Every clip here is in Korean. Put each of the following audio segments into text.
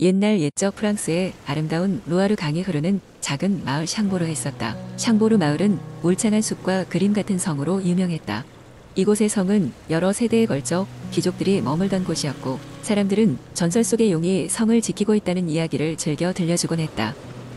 옛날 옛적 프랑스의 아름다운 루아르 강이 흐르는 작은 마을 샹보르에 있었다. 샹보르 마을은 울창한 숲과 그림 같은 성으로 유명했다. 이곳의 성은 여러 세대에 걸쳐 귀족들이 머물던 곳이었고, 사람들은 전설 속의 용이 성을 지키고 있다는 이야기를 즐겨 들려주곤 했다.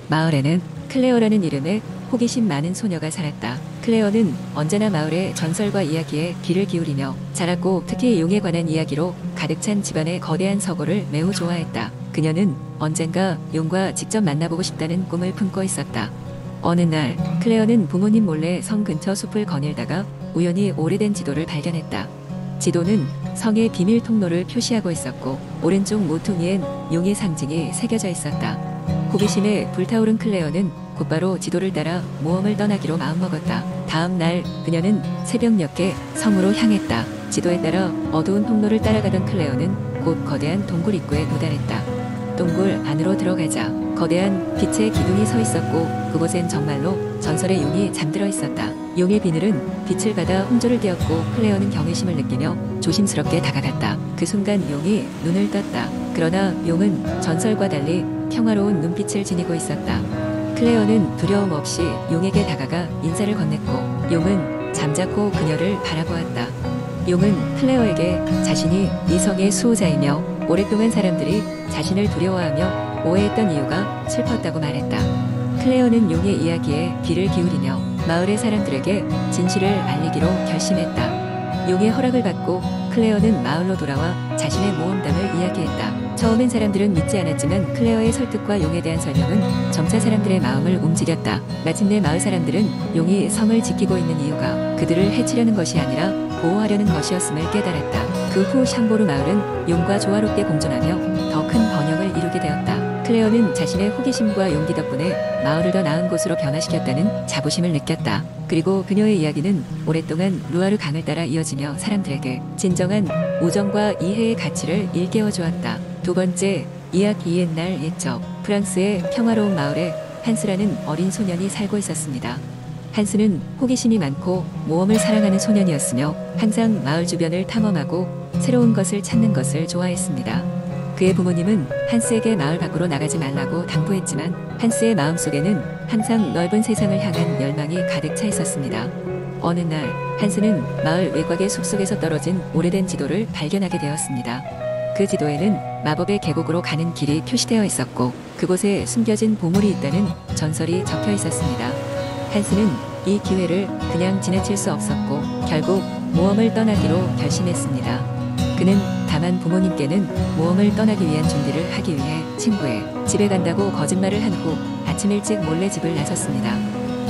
마을에는 클레어라는 이름의 호기심 많은 소녀가 살았다. 클레어는 언제나 마을의 전설과 이야기에 귀를 기울이며 자랐고, 특히 용에 관한 이야기로 가득 찬 집안의 거대한 서고를 매우 좋아했다. 그녀는 언젠가 용과 직접 만나보고 싶다는 꿈을 품고 있었다. 어느 날 클레어는 부모님 몰래 성 근처 숲을 거닐다가 우연히 오래된 지도를 발견했다. 지도는 성의 비밀 통로를 표시하고 있었고, 오른쪽 모퉁이엔 용의 상징이 새겨져 있었다. 호기심에 불타오른 클레어는 곧바로 지도를 따라 모험을 떠나기로 마음먹었다. 다음 날 그녀는 새벽녘에 성으로 향했다. 지도에 따라 어두운 통로를 따라가던 클레어는 곧 거대한 동굴 입구에 도달했다. 동굴 안으로 들어가자 거대한 빛의 기둥이 서 있었고, 그곳엔 정말로 전설의 용이 잠들어 있었다. 용의 비늘은 빛을 받아 홍조를 띄었고, 클레어는 경외심을 느끼며 조심스럽게 다가갔다. 그 순간 용이 눈을 떴다. 그러나 용은 전설과 달리 평화로운 눈빛을 지니고 있었다. 클레어는 두려움 없이 용에게 다가가 인사를 건넸고, 용은 잠자코 그녀를 바라보았다. 용은 클레어에게 자신이 이 성의 수호자이며 오랫동안 사람들이 자신을 두려워하며 오해했던 이유가 슬펐다고 말했다. 클레어는 용의 이야기에 귀를 기울이며 마을의 사람들에게 진실을 알리기로 결심했다. 용의 허락을 받고 클레어는 마을로 돌아와 자신의 모험담을 이야기했다. 처음엔 사람들은 믿지 않았지만 클레어의 설득과 용에 대한 설명은 점차 사람들의 마음을 움직였다. 마침내 마을 사람들은 용이 성을 지키고 있는 이유가 그들을 해치려는 것이 아니라 보호하려는 것이었음을 깨달았다. 그 후 샹보르 마을은 용과 조화롭게 공존하며 더 큰 번영을 이루게 되었다. 클레어는 자신의 호기심과 용기 덕분에 마을을 더 나은 곳으로 변화시켰다는 자부심을 느꼈다. 그리고 그녀의 이야기는 오랫동안 루아르 강을 따라 이어지며 사람들에게 진정한 우정과 이해의 가치를 일깨워 주었다. 두 번째, 이야기 옛날 옛적 프랑스의 평화로운 마을에 한스라는 어린 소년이 살고 있었습니다. 한스는 호기심이 많고 모험을 사랑하는 소년이었으며 항상 마을 주변을 탐험하고 새로운 것을 찾는 것을 좋아했습니다. 그의 부모님은 한스에게 마을 밖으로 나가지 말라고 당부했지만 한스의 마음속에는 항상 넓은 세상을 향한 열망이 가득 차 있었습니다. 어느 날 한스는 마을 외곽의 숲속에서 떨어진 오래된 지도를 발견하게 되었습니다. 그 지도에는 마법의 계곡으로 가는 길이 표시되어 있었고, 그곳에 숨겨진 보물이 있다는 전설이 적혀 있었습니다. 한스는 이 기회를 그냥 지나칠 수 없었고 결국 모험을 떠나기로 결심했습니다. 그는 다만 부모님께는 모험을 떠나기 위한 준비를 하기 위해 친구의 집에 간다고 거짓말을 한 후 아침 일찍 몰래 집을 나섰습니다.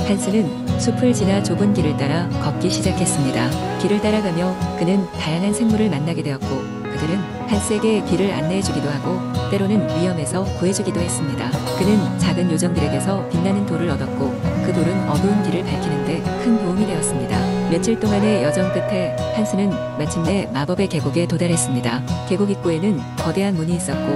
한스는 숲을 지나 좁은 길을 따라 걷기 시작했습니다. 길을 따라가며 그는 다양한 생물을 만나게 되었고, 그들은 한스에게 길을 안내해주기도 하고 때로는 위험에서 구해주기도 했습니다. 그는 작은 요정들에게서 빛나는 돌을 얻었고, 그 돌은 어두운 길을 밝히는데 큰 도움이 되었습니다. 며칠 동안의 여정 끝에 한스는 마침내 마법의 계곡에 도달했습니다. 계곡 입구에는 거대한 문이 있었고,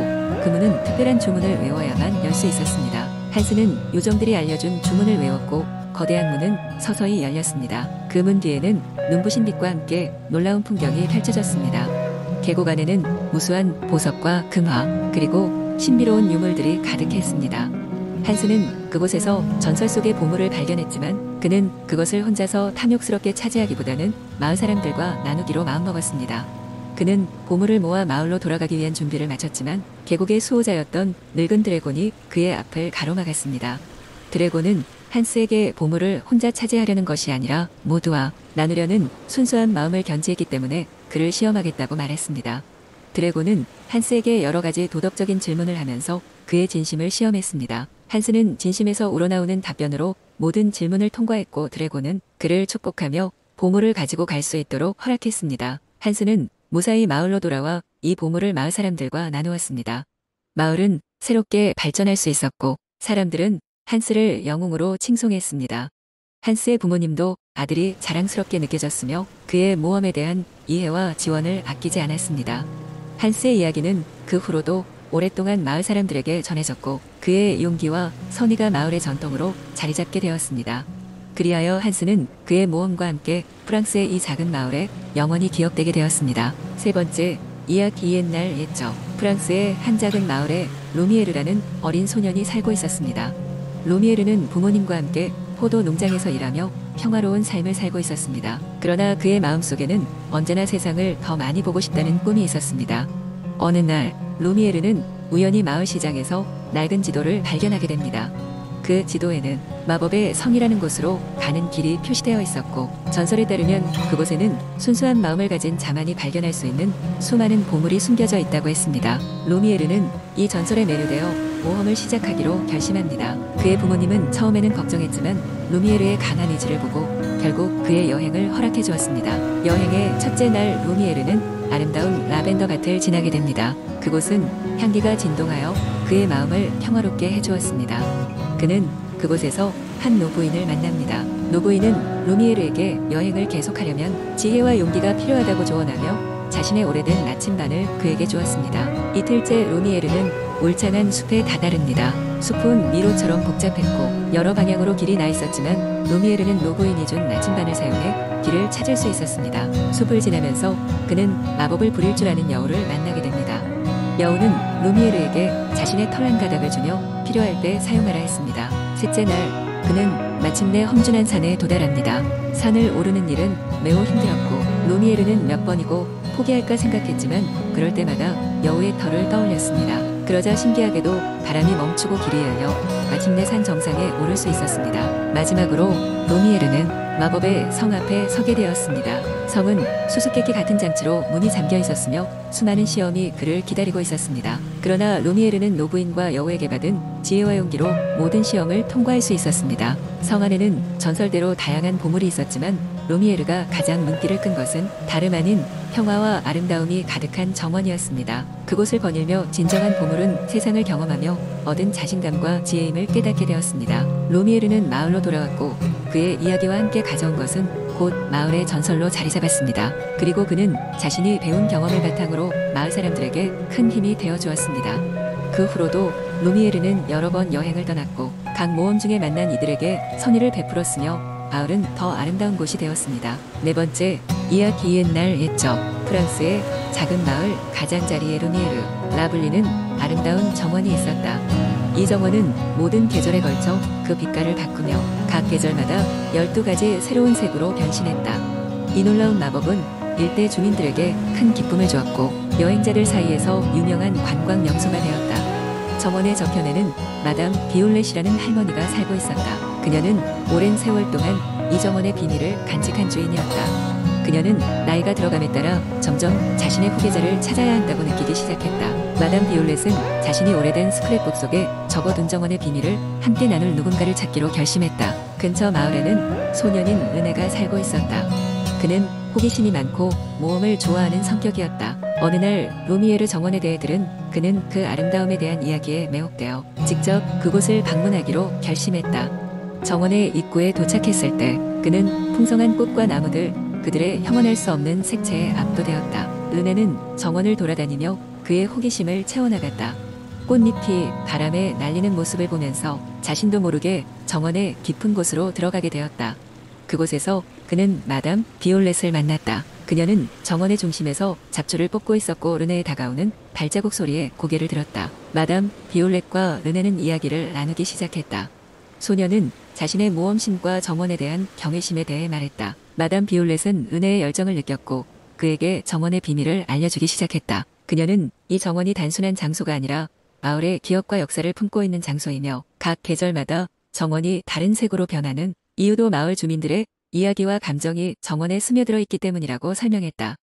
그 문은 특별한 주문을 외워야만 열 수 있었습니다. 한스는 요정들이 알려준 주문을 외웠고 거대한 문은 서서히 열렸습니다. 그 문 뒤에는 눈부신 빛과 함께 놀라운 풍경이 펼쳐졌습니다. 계곡 안에는 무수한 보석과 금화, 그리고 신비로운 유물들이 가득했습니다. 한스는 그곳에서 전설 속의 보물을 발견했지만 그는 그것을 혼자서 탐욕스럽게 차지하기보다는 마을 사람들과 나누기로 마음먹었습니다. 그는 보물을 모아 마을로 돌아가기 위한 준비를 마쳤지만 계곡의 수호자였던 늙은 드래곤이 그의 앞을 가로막았습니다. 드래곤은 한스에게 보물을 혼자 차지하려는 것이 아니라 모두와 나누려는 순수한 마음을 견지했기 때문에 그를 시험하겠다고 말했습니다. 드래곤은 한스에게 여러 가지 도덕적인 질문을 하면서 그의 진심을 시험했습니다. 한스는 진심에서 우러나오는 답변으로 모든 질문을 통과했고, 드래곤은 그를 축복하며 보물을 가지고 갈 수 있도록 허락했습니다. 한스는 무사히 마을로 돌아와 이 보물을 마을 사람들과 나누었습니다. 마을은 새롭게 발전할 수 있었고 사람들은 한스를 영웅으로 칭송했습니다. 한스의 부모님도 아들이 자랑스럽게 느껴졌으며 그의 모험에 대한 이해와 지원을 아끼지 않았습니다. 한스의 이야기는 그 후로도 오랫동안 마을 사람들에게 전해졌고 그의 용기와 선의가 마을의 전통으로 자리 잡게 되었습니다. 그리하여 한스는 그의 모험과 함께 프랑스의 이 작은 마을에 영원히 기억되게 되었습니다. 세 번째, 이야기 옛날 옛적 프랑스의 한 작은 마을에 루미에르라는 어린 소년이 살고 있었습니다. 루미에르는 부모님과 함께 포도 농장에서 일하며 평화로운 삶을 살고 있었습니다. 그러나 그의 마음속에는 언제나 세상을 더 많이 보고 싶다는 꿈이 있었습니다. 어느 날 루미에르는 우연히 마을 시장에서 낡은 지도를 발견하게 됩니다. 그 지도에는 마법의 성이라는 곳으로 가는 길이 표시되어 있었고, 전설에 따르면 그곳에는 순수한 마음을 가진 자만이 발견할 수 있는 수많은 보물이 숨겨져 있다고 했습니다. 루미에르는 이 전설에 매료되어 모험을 시작하기로 결심합니다. 그의 부모님은 처음에는 걱정했지만 루미에르의 강한 의지를 보고 결국 그의 여행을 허락해 주었습니다. 여행의 첫째 날 루미에르는 아름다운 라벤더 밭을 지나게 됩니다. 그곳은 향기가 진동하여 그의 마음을 평화롭게 해주었습니다. 그는 그곳에서 한 노부인을 만납니다. 노부인은 루미에르에게 여행을 계속하려면 지혜와 용기가 필요하다고 조언하며 자신의 오래된 나침반을 그에게 주었습니다. 이틀째 루미에르는 울창한 숲에 다다릅니다. 숲은 미로처럼 복잡했고 여러 방향으로 길이 나 있었지만 루미에르는 노부인이 준 나침반을 사용해 길을 찾을 수 있었습니다. 숲을 지나면서 그는 마법을 부릴 줄 아는 여우를 만나게 됩니다. 여우는 루미에르에게 자신의 털 한 가닥을 주며 필요할 때 사용하라 했습니다. 셋째 날 그는 마침내 험준한 산에 도달합니다. 산을 오르는 일은 매우 힘들었고 루미에르는 몇 번이고 포기할까 생각했지만 그럴 때마다 여우의 털을 떠올렸습니다. 그러자 신기하게도 바람이 멈추고 길이 열려 마침내 산 정상에 오를 수 있었습니다. 마지막으로 루미에르는 마법의 성 앞에 서게 되었습니다. 성은 수수께끼 같은 장치로 문이 잠겨 있었으며 수많은 시험이 그를 기다리고 있었습니다. 그러나 루미에르는 노부인과 여우에게 받은 지혜와 용기로 모든 시험을 통과할 수 있었습니다. 성 안에는 전설대로 다양한 보물이 있었지만 루미에르가 가장 눈길을 끈 것은 다름 아닌 평화와 아름다움이 가득한 정원이었습니다. 그곳을 거닐며 진정한 보물은 세상을 경험하며 얻은 자신감과 지혜임을 깨닫게 되었습니다. 루미에르는 마을로 돌아왔고 그의 이야기와 함께 가져온 것은 곧 마을의 전설로 자리 잡았습니다. 그리고 그는 자신이 배운 경험을 바탕으로 마을 사람들에게 큰 힘이 되어 주었습니다. 그 후로도 루미에르는 여러 번 여행을 떠났고 각 모험 중에 만난 이들에게 선의를 베풀었으며 마을은 더 아름다운 곳이 되었습니다. 네 번째, 이야기 옛날 옛적 프랑스의 작은 마을 가장자리의 루미에르 라블리는 아름다운 정원이 있었다. 이 정원은 모든 계절에 걸쳐 그 빛깔을 바꾸며 각 계절마다 12가지 새로운 색으로 변신했다. 이 놀라운 마법은 일대 주민들에게 큰 기쁨을 주었고 여행자들 사이에서 유명한 관광 명소가 되었다. 정원의 저편에는 마담 비올렛이라는 할머니가 살고 있었다. 그녀는 오랜 세월 동안 이 정원의 비밀을 간직한 주인이었다. 그녀는 나이가 들어감에 따라 점점 자신의 후계자를 찾아야 한다고 느끼기 시작했다. 마담 비올렛은 자신이 오래된 스크랩북 속에 적어둔 정원의 비밀을 함께 나눌 누군가를 찾기로 결심했다. 근처 마을에는 소년인 르네가 살고 있었다. 그는 호기심이 많고 모험을 좋아하는 성격이었다. 어느 날 루미에르 정원에 대해 들은 그는 그 아름다움에 대한 이야기에 매혹되어 직접 그곳을 방문하기로 결심했다. 정원의 입구에 도착했을 때 그는 풍성한 꽃과 나무들, 그들의 형언할 수 없는 색채에 압도되었다. 르네는 정원을 돌아다니며 그의 호기심을 채워나갔다. 꽃잎이 바람에 날리는 모습을 보면서 자신도 모르게 정원의 깊은 곳으로 들어가게 되었다. 그곳에서 그는 마담 비올렛을 만났다. 그녀는 정원의 중심에서 잡초를 뽑고 있었고 르네에 다가오는 발자국 소리에 고개를 들었다. 마담 비올렛과 르네는 이야기를 나누기 시작했다. 소녀는 자신의 모험심과 정원에 대한 경외심에 대해 말했다. 마담 비올렛은 르네의 열정을 느꼈고 그에게 정원의 비밀을 알려주기 시작했다. 그녀는 이 정원이 단순한 장소가 아니라 마을의 기억과 역사를 품고 있는 장소이며 각 계절마다 정원이 다른 색으로 변하는 이유도 마을 주민들의 이야기와 감정이 정원에 스며들어 있기 때문이라고 설명했다.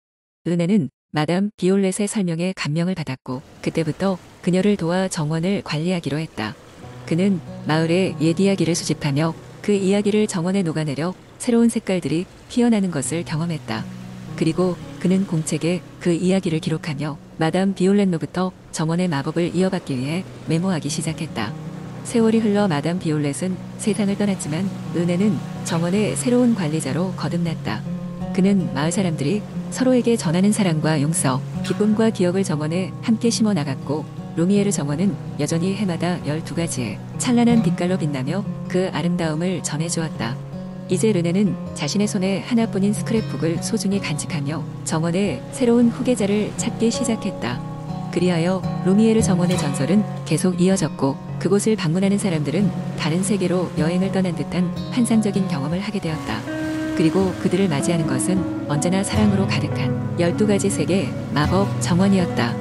르네는 마담 비올렛의 설명에 감명을 받았고 그때부터 그녀를 도와 정원을 관리하기로 했다. 그는 마을의 옛 이야기를 수집하며 그 이야기를 정원에 녹아내려 새로운 색깔들이 피어나는 것을 경험했다. 그리고 그는 공책에 그 이야기를 기록하며 마담 비올렛로부터 정원의 마법을 이어받기 위해 메모하기 시작했다. 세월이 흘러 마담 비올렛은 세상을 떠났지만 르네는 정원의 새로운 관리자로 거듭났다. 그는 마을 사람들이 서로에게 전하는 사랑과 용서, 기쁨과 기억을 정원에 함께 심어 나갔고 루미에르 정원은 여전히 해마다 12가지의 찬란한 빛깔로 빛나며 그 아름다움을 전해주었다. 이제 르네는 자신의 손에 하나뿐인 스크랩북을 소중히 간직하며 정원의 새로운 후계자를 찾기 시작했다. 그리하여 루미에르 정원의 전설은 계속 이어졌고 그곳을 방문하는 사람들은 다른 세계로 여행을 떠난 듯한 환상적인 경험을 하게 되었다. 그리고 그들을 맞이하는 것은 언제나 사랑으로 가득한 12가지 세계 마법 정원이었다.